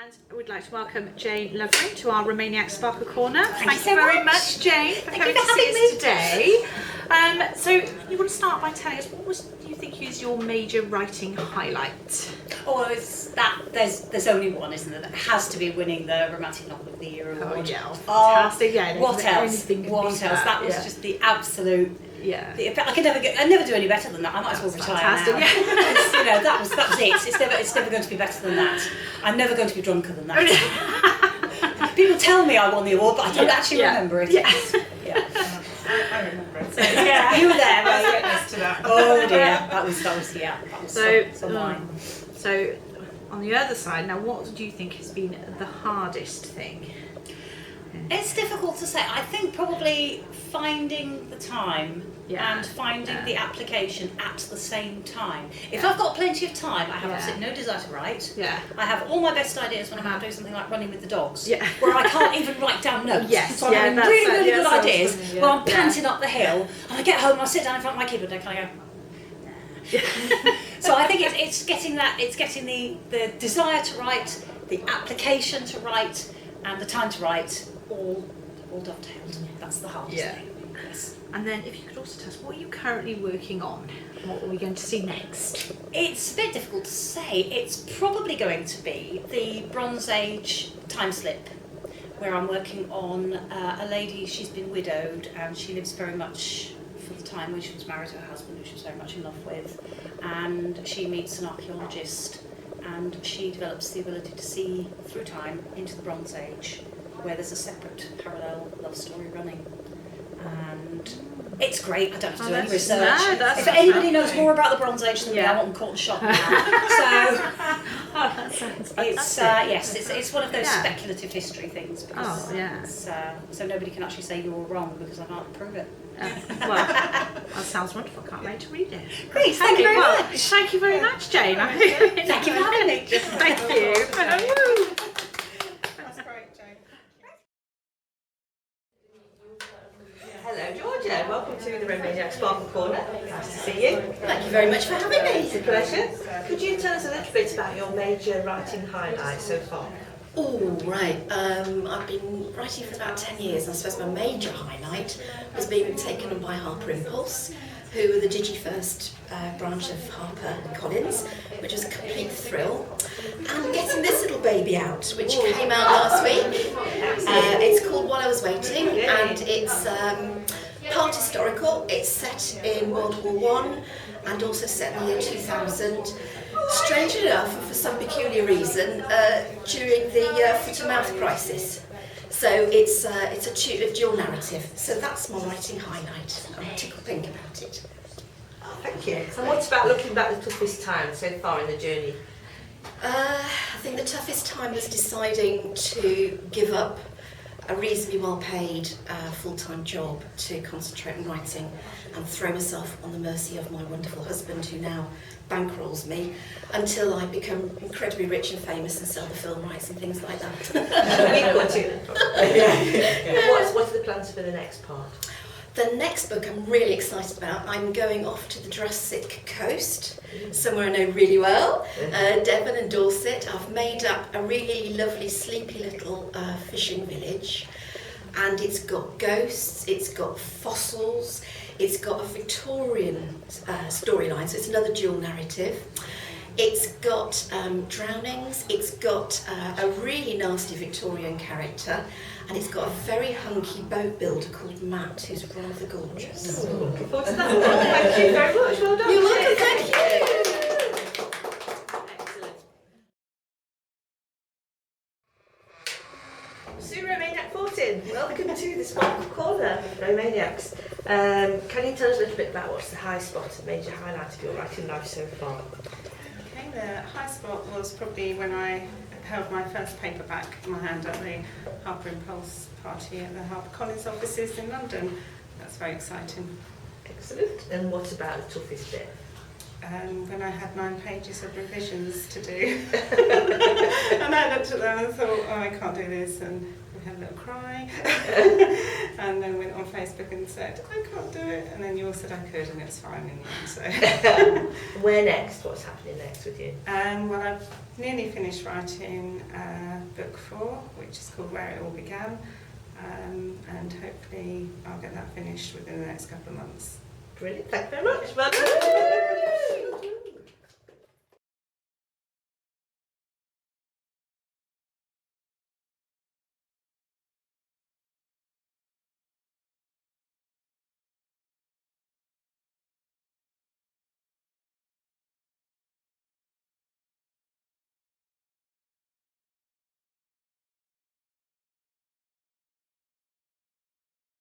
And we'd like to welcome Jane Lovering to our Romaniacs Sparkle Corner. Thank you so very much. much, Jane, for coming to see us today. So you want to start by telling us do you think is your major writing highlight? Oh, it's that there's only one, isn't there? That has to be winning the Romantic Novel of the Year award. Oh yeah, fantastic! Yeah, what else? What else? That was just the absolute. Yeah. I'd never do any better than that. I might as well retire now. Yeah. That was it. It's never going to be better than that. I'm never going to be drunker than that. People tell me I won the award, but I don't actually remember it. Yes. Yeah. I remember it. Yeah, you were there. I was witness to that. Oh dear, that was so mine. So on the other side, now what do you think has been the hardest thing? It's difficult to say. I think probably finding the time and finding the application at the same time. If I've got plenty of time, I have absolutely no desire to write. Yeah. I have all my best ideas when I'm out doing something like running with the dogs, Yeah. where I can't even write down notes. Yes. So I'm having really good ideas something, while I'm panting up the hill, and I get home and I sit down in front of my keyboard deck and I go, So I think it's getting the desire to write, the application to write, and the time to write all dovetailed. That's the hardest thing. Yes. And then if you could also tell us, what are you currently working on? What are we going to see next? It's a bit difficult to say. It's probably going to be the Bronze Age time slip, where I'm working on a lady. She's been widowed and she lives very much for the time when she was married to her husband, who she was very much in love with, and she meets an archaeologist and she develops the ability to see through time into the Bronze Age, where there's a separate parallel love story running. And it's great. I don't have to do any research. If anybody knows more about the Bronze Age than me, I want them caught and shot now. That sounds It's one of those speculative history things. Because so nobody can actually say you're wrong because I can't prove it. Well, that sounds wonderful. Can't wait to read it. Great, thank you very much. Thank you very much, Jane. Thank you for having me. Thank you. That's great, Jane. Hello Georgia, welcome to the Romaniacs Sparkle Corner. Nice to see you. Thank you very much for having me. It's a pleasure. Could you tell us a little bit about your major writing highlights so far? Oh, right. I've been writing for about 10 years, and I suppose my major highlight was being taken on by Harper Impulse, who were the DigiFirst branch of Harper Collins, which was a complete thrill. And getting this little baby out, which came out last week. It's called While I Was Waiting, and it's part historical. It's set in World War I and also set in the year 2000. Strangely enough, and for some peculiar reason, during the foot-and-mouth crisis. So it's a dual narrative. So that's my writing highlight. I'm tickled pink about it. Oh, thank you. And what's about looking back the toughest time so far in the journey? I think the toughest time was deciding to give up a reasonably well-paid full-time job to concentrate on writing and throw myself on the mercy of my wonderful husband, who now bankrolls me until I become incredibly rich and famous and sell the film rights and things like that. We've got to. What are the plans for the next part? The next book I'm really excited about. I'm going off to the Jurassic Coast, somewhere I know really well, Devon and Dorset. I've made up a really lovely, sleepy little fishing village, and it's got ghosts, it's got fossils, it's got a Victorian storyline, so it's another dual narrative. It's got drownings, it's got a really nasty Victorian character, and it's got a very hunky boat builder called Matt, who's rather gorgeous. Looking forward to that. Thank you very much. Well done. You're welcome, thank you. Excellent. Sue Fortin, welcome to the Sparkle Corner, Romaniacs. Can you tell us a little bit about what's the high spot and major highlight of your writing life so far? Okay, the high spot was probably when I held my first paperback in my hand at the Harper Impulse party at the Harper Collins offices in London. That's very exciting. Excellent. And what about the toughest bit? When I had 9 pages of revisions to do. And I looked at them and thought, oh, I can't do this, and we had a little cry. And then went on Facebook and said, I can't do it. And then you all said I could, and it was fine in the end. So. Where next? What's happening next with you? Well, I've nearly finished writing book for, which is called Where It All Began, and hopefully I'll get that finished within the next couple of months. Brilliant, thank you very much. Well done.